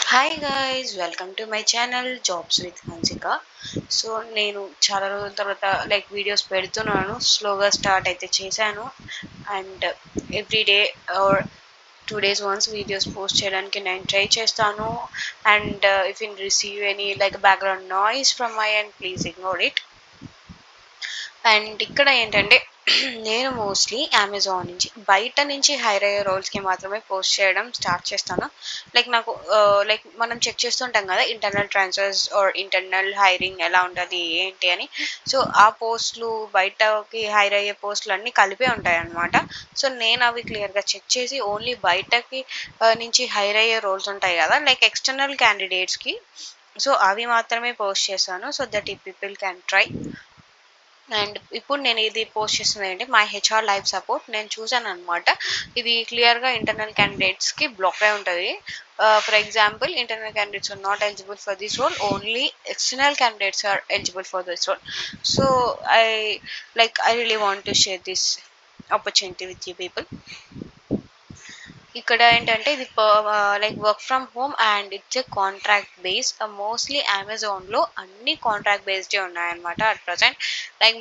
Hi guys, welcome to my channel jobs with Hansika. So నేను చాలా రోజుల తర్వాత వీడియోస్ పెడుతున్నాను. స్లోగా స్టార్ట్ అయితే చేశాను. And every day or 2 days once videos post చేయడానికి నేను ట్రై చేస్తాను. And if you receive any background noise from my and please ignore it. And ఇక్కడ ఏంటంటే నేను మోస్ట్లీ అమెజాన్ నుంచి బయట నుంచి హైర్ అయ్యే రోల్స్కి మాత్రమే పోస్ట్ చేయడం స్టార్ట్ చేస్తాను. నాకు మనం చెక్ చేస్తుంటాం కదా, internal transfers or internal hiring ఎలా ఉంటుంది ఏంటి అని. సో ఆ పోస్టులు బయటకి హైర్ అయ్యే పోస్టులు అన్నీ కలిపే ఉంటాయి అన్నమాట. సో నేను అవి క్లియర్గా చెక్ చేసి ఓన్లీ బయటకి నుంచి హైర్ అయ్యే రోల్స్ ఉంటాయి కదా, ఎక్స్టర్నల్ క్యాండిడేట్స్కి. సో అవి మాత్రమే పోస్ట్ చేశాను, సో దట్ ఈ పీపుల్ క్యాన్ ట్రై. అండ్ ఇప్పుడు నేను ఇది పోస్ట్ చేస్తుంది ఏంటి, మై హెచ్ఆర్ లైఫ్ సపోర్ట్. నేను చూసాను అనమాట, ఇది క్లియర్గా ఇంటర్నల్ క్యాండిడేట్స్కి బ్లాక్ అయి ఉంటుంది. For example, internal candidates are not eligible for this role, only external candidates are eligible for this role. So I I really want to share this opportunity with you people. ఇక్కడ ఏంటంటే ఇది work from home and it's a contract base. Mostly అమెజాన్లో అన్ని contract బేస్డే ఉన్నాయన్నమాట at present.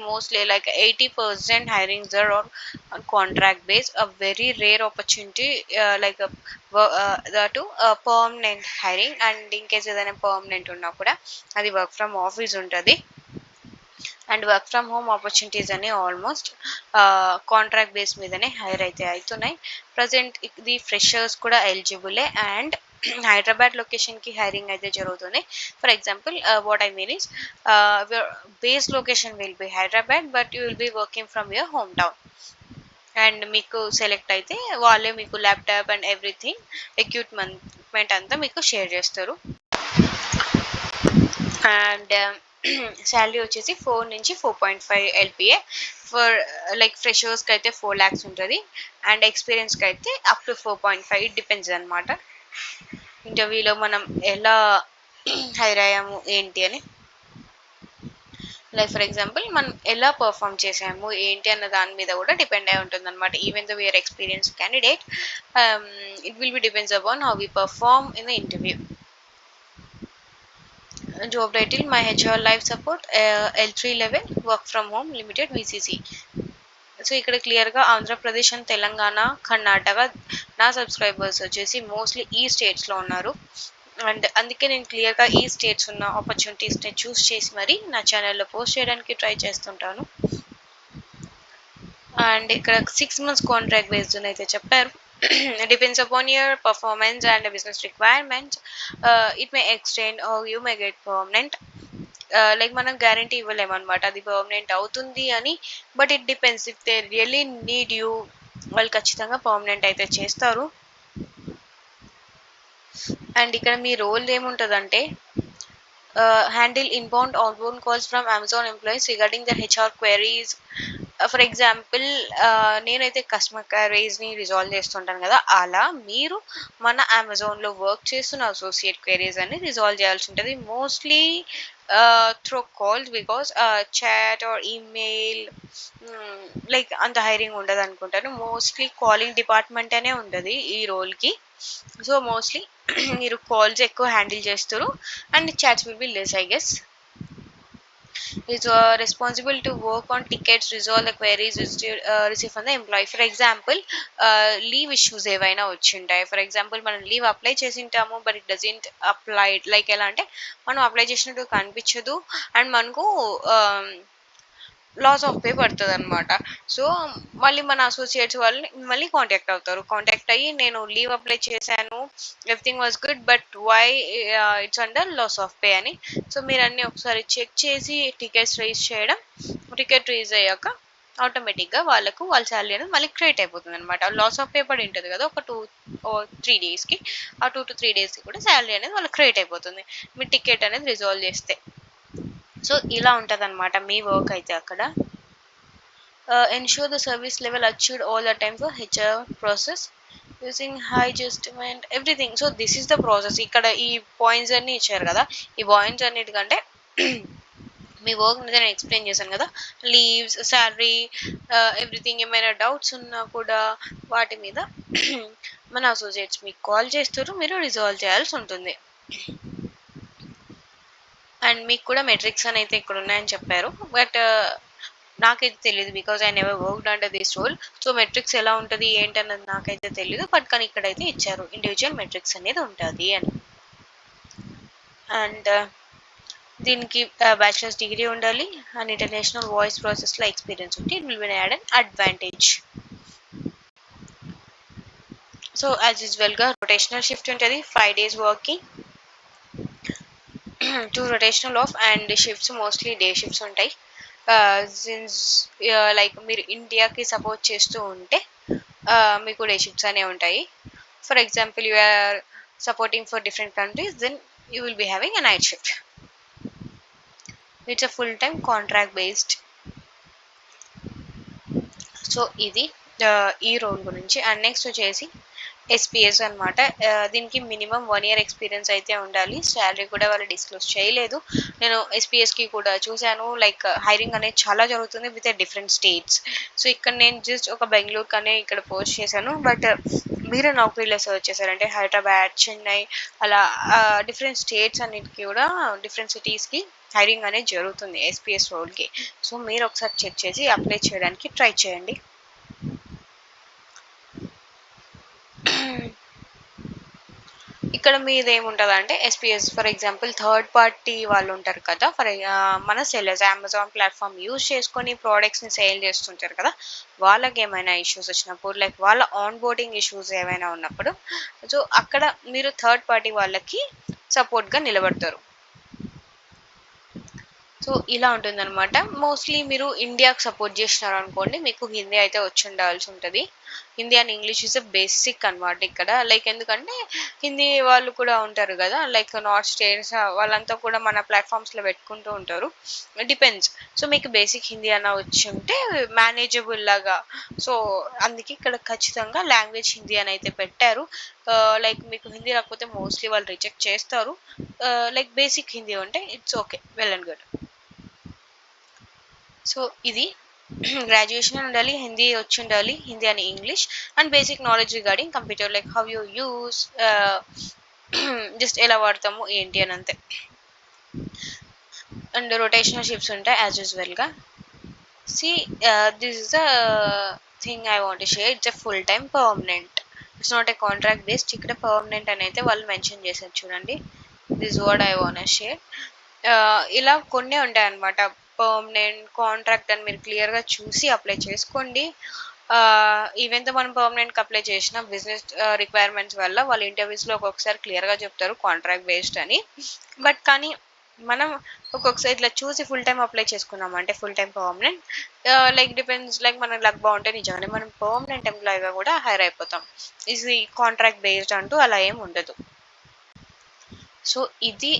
Mostly 80% hirings are on contract base. A very rare opportunity that permanent hiring. And in case ఏదైనా permanent ఉన్నా కూడా అది వర్క్ ఫ్రమ్ ఆఫీస్ ఉంటుంది. And work from home opportunities అని ఆల్మోస్ట్ కాంట్రాక్ట్ బేస్ మీదనే hire అయితే అవుతున్నాయి. Present ఇది ఫ్రెషర్స్ కూడా ఎలిజిబులే. అండ్ హైదరాబాద్ లొకేషన్కి హైరింగ్ అయితే జరుగుతుంది. For example, what I mean is, base location will be Hyderabad, but you will be working from your home town. And మీకు సెలెక్ట్ అయితే వాళ్ళే మీకు ల్యాప్టాప్ అండ్ ఎవ్రీథింగ్ ఎక్విప్మెంట్ అంతా మీకు షేర్ చేస్తారు. అండ్ శాలరీ వచ్చేసి 4 నుంచి 4.5 LPA. ఫర్ ఫ్రెషర్స్కి అయితే 4 lakhs ఉంటుంది. అండ్ ఎక్స్పీరియన్స్కి అయితే అప్ టు 4.5 డిపెండ్స్ అనమాట. ఇంటర్వ్యూలో మనం ఎలా హైర్ అయ్యాము ఏంటి అని, ఫర్ ఎగ్జాంపుల్ మనం ఎలా పర్ఫామ్ చేసాము ఏంటి అన్న దాని మీద కూడా డిపెండ్ అయి ఉంటుంది అనమాట. Even though we are experience candidate, it will be depends upon how we perform in the interview. Job title, my HR life support, L3 level, work from home limited, VCC. So ఇక్కడ క్లియర్గా Andhra Pradesh and Telangana, Karnataka నా subscribers వచ్చేసి mostly ఈ స్టేట్స్లో ఉన్నారు. And అందుకే నేను క్లియర్గా ఈ స్టేట్స్ ఉన్న ఆపర్చునిటీస్ని చూస్ చేసి మరి నా ఛానల్లో పోస్ట్ చేయడానికి ట్రై చేస్తుంటాను. అండ్ ఇక్కడ 6 months కాంట్రాక్ట్ బేస్డ్ అయితే చెప్పారు. Depends upon your performance and business requirements. It may extend or you may get permanent. మనం గ్యారంటీ ఇవ్వలేమన్నమాట అది పర్మనెంట్ అవుతుంది అని. But it depends, if they really need you, వాళ్ళు ఖచ్చితంగా పర్మనెంట్ అయితే చేస్తారు. అండ్ ఇక్కడ మీ రోల్ ఏముంటుందంటే, handle inbound outbound calls from Amazon employees regarding the HR queries. For example, నేనైతే కస్టమర్ క్వైరీస్ని రిజాల్వ్ చేస్తుంటాను కదా, అలా మీరు మన అమెజాన్లో వర్క్ చేస్తున్న అసోసియేట్ క్వైరీస్ అని రిజాల్వ్ చేయాల్సి ఉంటుంది. Mostly through calls, because chat or email అంత హైరింగ్ ఉండదు అనుకుంటాను. మోస్ట్లీ కాలింగ్ డిపార్ట్మెంట్ అనే ఉంటుంది ఈ రోల్కి. సో మోస్ట్లీ మీరు కాల్స్ ఎక్కువ హ్యాండిల్ చేస్తారు and chats will be less, I guess. is responsible to work on tickets, resolve the queries received from the employee. For example, leave issues ఏవైనా వచ్చింటాయి. For example, మనం లీవ్ అప్లై చేసింటాము but it doesn't apply. ఎలా అంటే, మనం apply చేసినట్టు కనిపించదు and మనకు లాస్ ఆఫ్ పే పడుతుంది అనమాట. సో మళ్ళీ మన అసోసియేట్స్ వాళ్ళని మళ్ళీ కాంటాక్ట్ అవుతారు. కాంటాక్ట్ అయ్యి, నేను లీవ్ అప్లై చేశాను, everything was good, but why it's under loss of pay అని. సో మీరు అన్నీ ఒకసారి చెక్ చేసి టికెట్స్ రైజ్ చేయడం. టికెట్ రైజ్ అయ్యాక ఆటోమేటిక్గా వాళ్ళ శాలరీ అనేది మళ్ళీ క్రియేట్ అయిపోతుంది అనమాట. లాస్ ఆఫ్ పే పడి ఉంటుంది కదా ఒక 2-3 daysకి, ఆ 2-3 daysకి కూడా శాలరీ అనేది వాళ్ళకి క్రియేట్ అయిపోతుంది మీ టికెట్ అనేది రిజాల్వ్ చేస్తే. సో ఇలా ఉంటుంది అనమాట మీ వర్క్ అయితే అక్కడ. ensure the service level achieved all the time for HR process using high adjustment everything. So this is the process. ఇక్కడ ఈ పాయింట్స్ అన్ని ఇచ్చారు కదా, ఈ పాయింట్స్ అన్నిటికంటే మీ వర్క్ మీద నేను ఎక్స్ప్లెయిన్ చేశాను కదా, లీవ్స్, శాలరీ, ఎవ్రీథింగ్. ఏమైనా డౌట్స్ ఉన్నా కూడా వాటి మీద మన అసోసియేట్స్ మీకు కాల్ చేస్తారు, మీరు రిజాల్వ్ చేయాల్సి ఉంటుంది. అండ్ మీకు కూడా మెట్రిక్స్ అని అయితే ఇక్కడ ఉన్నాయని చెప్పారు. బట్ నాకైతే తెలియదు, because I never worked under this role. So metrics ఎలా ఉంటుంది ఏంటన్నది నాకైతే తెలియదు. బట్ కానీ ఇక్కడైతే ఇచ్చారు ఇండివిజువల్ మెట్రిక్స్ అనేది ఉంటుంది అని. అండ్ దీనికి బ్యాచిలర్స్ డిగ్రీ ఉండాలి అండ్ ఇంటర్నేషనల్ వాయిస్ ప్రాసెస్లో ఎక్స్పీరియన్స్ ఉంటే it will B add an advantage. So as యూజువల్గా రొటేషనల్ షిఫ్ట్ ఉంటుంది, 5 days working, 2 rotational of, and shifts mostly day shifts ఉంటాయి. సిన్స్ లైక్ మీరు ఇండియాకి సపోర్ట్ చేస్తూ ఉంటే మీకు డే షిఫ్ట్స్ అనేవి ఉంటాయి. For example you are supporting for different countries, then you will be having a night shift. It's a full time contract based. So ఇది ఈ రోల్ గురించి. అండ్ నెక్స్ట్ వచ్చేసి ఎస్పీఎస్ అనమాట. దీనికి మినిమం 1 year ఎక్స్పీరియన్స్ అయితే ఉండాలి. శాలరీ కూడా వాళ్ళు డిస్క్లోజ్ చేయలేదు. నేను ఎస్పీఎస్కి కూడా చూశాను, లైక్ హైరింగ్ అనేది చాలా జరుగుతుంది విత్ డిఫరెంట్ స్టేట్స్. సో ఇక్కడ నేను జస్ట్ ఒక బెంగళూరుకనే ఇక్కడ పోస్ట్ చేశాను. బట్ మీరు నౌకరీలో సర్చ్ చేశారంటే హైదరాబాద్, చెన్నై అలా డిఫరెంట్ స్టేట్స్ అన్నిటికీ కూడా డిఫరెంట్ సిటీస్కి హైరింగ్ అనేది జరుగుతుంది ఎస్పీఎస్ రోల్కి. సో మీరు ఒకసారి చెక్ చేసి అప్లై చేయడానికి ట్రై చేయండి. ఇక్కడ మీది ఏముంటుంది అంటే SPS for example third party వాళ్ళు ఉంటారు కదా, మన సెల్లర్స్ అమెజాన్ ప్లాట్ఫామ్ యూజ్ చేసుకొని ప్రోడక్ట్స్ని సేల్ చేస్తుంటారు కదా, వాళ్ళకి ఏమైనా ఇష్యూస్ వచ్చినప్పుడు, లైక్ వాళ్ళ ఆన్ బోర్డింగ్ ఇష్యూస్ ఏమైనా ఉన్నప్పుడు, సో అక్కడ మీరు థర్డ్ పార్టీ వాళ్ళకి సపోర్ట్గా నిలబడతారు. సో ఇలా ఉంటుందన్నమాట. మోస్ట్లీ మీరు ఇండియాకి సపోర్ట్ చేసినారు అనుకోండి, మీకు హిందీ అయితే వచ్చి ఉండాల్సి ఉంటుంది. Hindi and English is a basic అనమాట ఇక్కడ. లైక్ ఎందుకంటే హిందీ వాళ్ళు కూడా ఉంటారు కదా, లైక్ నార్త్ స్టేట్స్ వాళ్ళంతా కూడా మన ప్లాట్ఫామ్స్లో పెట్టుకుంటూ ఉంటారు. డిపెండ్స్. సో మీకు బేసిక్ హిందీ అన్న వచ్చి ఉంటే మేనేజబుల్ లాగా. సో అందుకే ఇక్కడ ఖచ్చితంగా లాంగ్వేజ్ హిందీ అని అయితే పెట్టారు. లైక్ మీకు హిందీ రాకపోతే మోస్ట్లీ వాళ్ళు రిజెక్ట్ చేస్తారు. లైక్ బేసిక్ హిందీ ఉంటే it's okay, well and good. So ఇది గ్రాడ్యుయేషన్ ఉండాలి, హిందీ వచ్చి ఉండాలి, హిందీ అని English, and basic knowledge regarding computer, like how you use, just ఎలా వాడతాము ఏంటి అని అంతే. అండ్ రొటేషనల్ షిఫ్ట్స్ ఉంటాయి యాజ్ యూజువల్గా. See this is the thing I want to share. It's a full time permanent, it's not a contract based. ఇక్కడ permanent అని అయితే వాళ్ళు మెన్షన్ చేశారు చూడండి. This what I want to share. ఇలా కొన్ని ఉంటాయి అన్నమాట, పర్మనెంట్, కాంట్రాక్ట్ అని మీరు క్లియర్గా చూసి అప్లై చేసుకోండి. ఈవెన్ తో మనం పర్మనెంట్కి అప్లై చేసిన బిజినెస్ రిక్వైర్మెంట్స్ వల్ల వాళ్ళు ఇంటర్వ్యూస్లో ఒక్కొక్కసారి క్లియర్గా చెప్తారు కాంట్రాక్ట్ బేస్డ్ అని. బట్ కానీ మనం ఒక్కొక్కసారి ఇట్లా చూసి ఫుల్ టైం అప్లై చేసుకున్నాం అంటే full time permanent, like depends, like మన లక్ బాగుంటే నిజంగానే మనం పర్మనెంట్ ఎంప్లాయీగా కూడా హైర్ అయిపోతాం. ఇది కాంట్రాక్ట్ బేస్డ్ అంటూ అలా ఏం ఉండదు. సో ఇది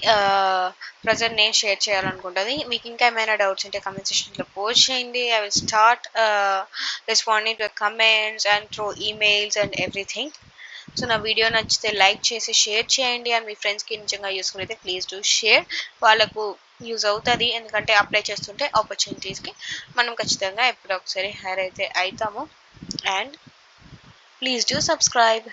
ప్రజెంట్ నేను షేర్ చేయాలనుకుంటుంది. మీకు ఇంకా ఏమైనా డౌట్స్ ఉంటే కమెంట్ సెక్షన్లో పోస్ట్ చేయండి. I will start responding to comments and through emails and everything. So నా వీడియో నచ్చితే లైక్ చేసి షేర్ చేయండి. అండ్ మీ ఫ్రెండ్స్కి నిజంగా యూస్ఫుల్ అయితే ప్లీజ్ డూ షేర్. వాళ్ళకు యూజ్ అవుతుంది, ఎందుకంటే అప్లై చేస్తుంటే ఆపర్చునిటీస్కి మనం ఖచ్చితంగా ఎప్పుడో ఒకసారి హైర్ అయితే అవుతాము. And please do subscribe.